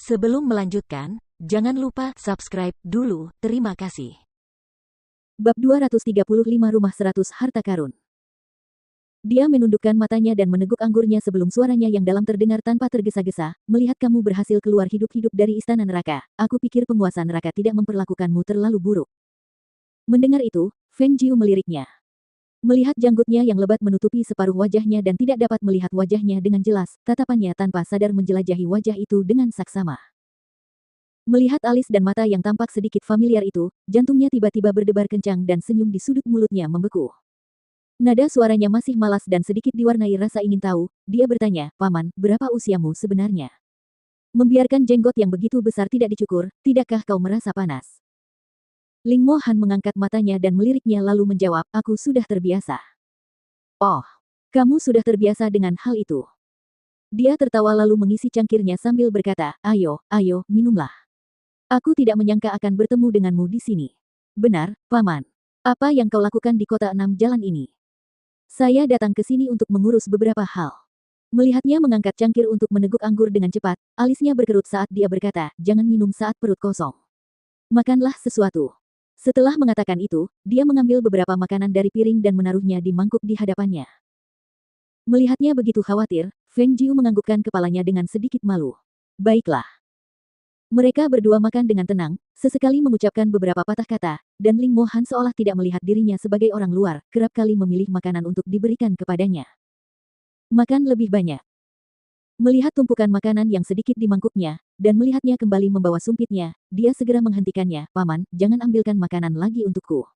Sebelum melanjutkan, jangan lupa subscribe dulu. Terima kasih. Bab 235 Rumah 100 Harta Karun. Dia menundukkan matanya dan meneguk anggurnya sebelum suaranya yang dalam terdengar tanpa tergesa-gesa. Melihat kamu berhasil keluar hidup-hidup dari istana neraka, aku pikir penguasa neraka tidak memperlakukanmu terlalu buruk. Mendengar itu, Feng Jiu meliriknya. Melihat janggutnya yang lebat menutupi separuh wajahnya dan tidak dapat melihat wajahnya dengan jelas, tatapannya tanpa sadar menjelajahi wajah itu dengan saksama. Melihat alis dan mata yang tampak sedikit familiar itu, jantungnya tiba-tiba berdebar kencang dan senyum di sudut mulutnya membeku. Nada suaranya masih malas dan sedikit diwarnai rasa ingin tahu. Dia bertanya, "Paman, berapa usiamu sebenarnya? Membiarkan jenggot yang begitu besar tidak dicukur, tidakkah kau merasa panas?" Ling Mo Han mengangkat matanya dan meliriknya lalu menjawab, "Aku sudah terbiasa." "Oh, kamu sudah terbiasa dengan hal itu." Dia tertawa lalu mengisi cangkirnya sambil berkata, "Ayo, ayo, minumlah. Aku tidak menyangka akan bertemu denganmu di sini." "Benar, Paman. Apa yang kau lakukan di kota 6 jalan ini?" "Saya datang ke sini untuk mengurus beberapa hal." Melihatnya mengangkat cangkir untuk meneguk anggur dengan cepat, alisnya berkerut saat dia berkata, "Jangan minum saat perut kosong. Makanlah sesuatu." Setelah mengatakan itu, dia mengambil beberapa makanan dari piring dan menaruhnya di mangkuk di hadapannya. Melihatnya begitu khawatir, Feng Jiu menganggukkan kepalanya dengan sedikit malu. "Baiklah." Mereka berdua makan dengan tenang, sesekali mengucapkan beberapa patah kata, dan Ling Mo Han seolah tidak melihat dirinya sebagai orang luar, kerap kali memilih makanan untuk diberikan kepadanya. Makan lebih banyak. Melihat tumpukan makanan yang sedikit di mangkuknya, dan melihatnya kembali membawa sumpitnya, dia segera menghentikannya, "Paman, jangan ambilkan makanan lagi untukku.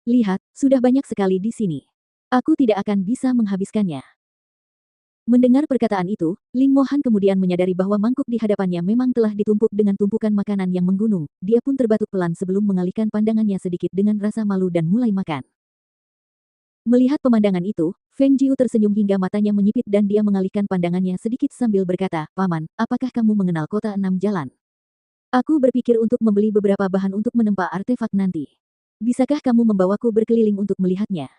Lihat, sudah banyak sekali di sini. Aku tidak akan bisa menghabiskannya." Mendengar perkataan itu, Ling Mo Han kemudian menyadari bahwa mangkuk di hadapannya memang telah ditumpuk dengan tumpukan makanan yang menggunung. Dia pun terbatuk pelan sebelum mengalihkan pandangannya sedikit dengan rasa malu dan mulai makan. Melihat pemandangan itu, Feng Jiu tersenyum hingga matanya menyipit dan dia mengalihkan pandangannya sedikit sambil berkata, "Paman, apakah kamu mengenal kota 6 jalan? Aku berpikir untuk membeli beberapa bahan untuk menempa artefak nanti. Bisakah kamu membawaku berkeliling untuk melihatnya?"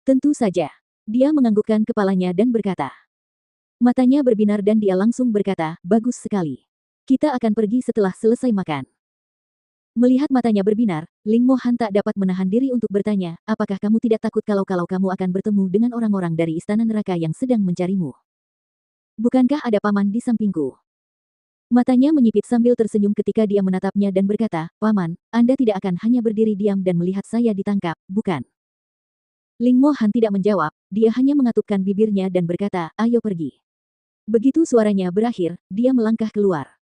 "Tentu saja." Dia menganggukkan kepalanya dan berkata. Matanya berbinar dan dia langsung berkata, "Bagus sekali. Kita akan pergi setelah selesai makan." Melihat matanya berbinar, Ling Mo Han tak dapat menahan diri untuk bertanya, "Apakah kamu tidak takut kalau kamu akan bertemu dengan orang-orang dari istana neraka yang sedang mencarimu? Bukankah ada paman di sampingku?" Matanya menyipit sambil tersenyum ketika dia menatapnya dan berkata, "Paman, Anda tidak akan hanya berdiri diam dan melihat saya ditangkap, bukan?" Ling Mo Han tidak menjawab, dia hanya mengatupkan bibirnya dan berkata, "Ayo pergi." Begitu suaranya berakhir, dia melangkah keluar.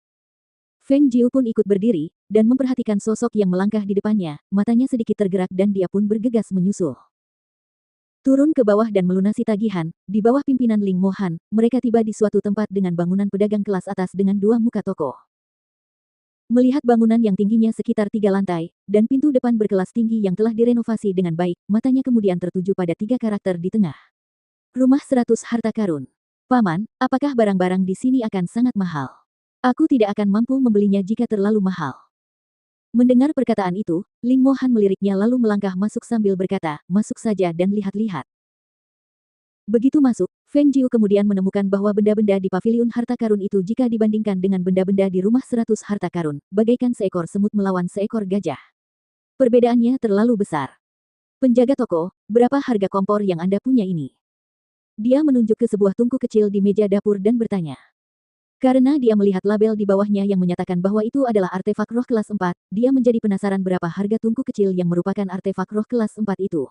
Feng Jiu pun ikut berdiri, dan memperhatikan sosok yang melangkah di depannya, matanya sedikit tergerak dan dia pun bergegas menyusul. Turun ke bawah dan melunasi tagihan, di bawah pimpinan Ling Mo Han, mereka tiba di suatu tempat dengan bangunan pedagang kelas atas dengan 2 muka toko. Melihat bangunan yang tingginya sekitar 3 lantai, dan pintu depan berkelas tinggi yang telah direnovasi dengan baik, matanya kemudian tertuju pada 3 karakter di tengah. Rumah 100 Harta Karun. "Paman, apakah barang-barang di sini akan sangat mahal? Aku tidak akan mampu membelinya jika terlalu mahal." Mendengar perkataan itu, Ling Mo Han meliriknya lalu melangkah masuk sambil berkata, "Masuk saja dan lihat-lihat." Begitu masuk, Feng Jiu kemudian menemukan bahwa benda-benda di paviliun harta karun itu jika dibandingkan dengan benda-benda di rumah 100 harta karun, bagaikan seekor semut melawan seekor gajah. Perbedaannya terlalu besar. "Penjaga toko, berapa harga kompor yang Anda punya ini?" Dia menunjuk ke sebuah tungku kecil di meja dapur dan bertanya. Karena dia melihat label di bawahnya yang menyatakan bahwa itu adalah artefak roh kelas 4, dia menjadi penasaran berapa harga tungku kecil yang merupakan artefak roh kelas 4 itu.